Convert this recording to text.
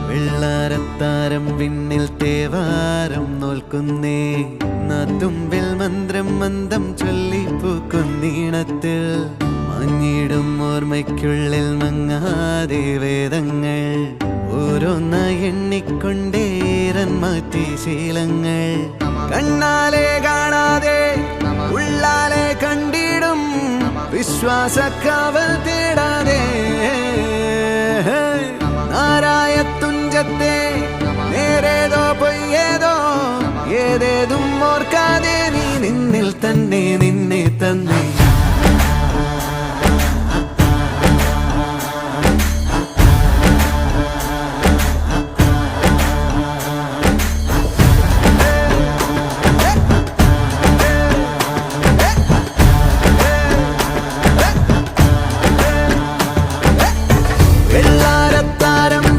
വെള്ളാരത്താരം വിണ്ണിൽ തേവാരം നോൽക്കുന്നേ നാത്തുമ്പിൽ മന്ത്രം മന്ദം ചൊല്ലിപ്പൂക്കുന്നീണത്തിൽ മങ്ങിടും ഓർമ്മയ്ക്കുള്ളിൽ മങ്ങാതെ വേദങ്ങൾ ഓരോന്നായി എണ്ണിക്കൊണ്ടേരൻ മാറ്റി ശീലങ്ങൾ കണ്ണാലെ കാണാതെ ഉള്ളാലെ കണ്ടിടും വിശ്വാസക്കാവൽ തേടാതെ നാരായ തുഞ്ചത്തെ നേരേതോ പൊയ്യേതോ ഏതേതും ഓർക്കാതെ നീ നിന്നിൽ തന്നെ നിന്നെ തന്നെ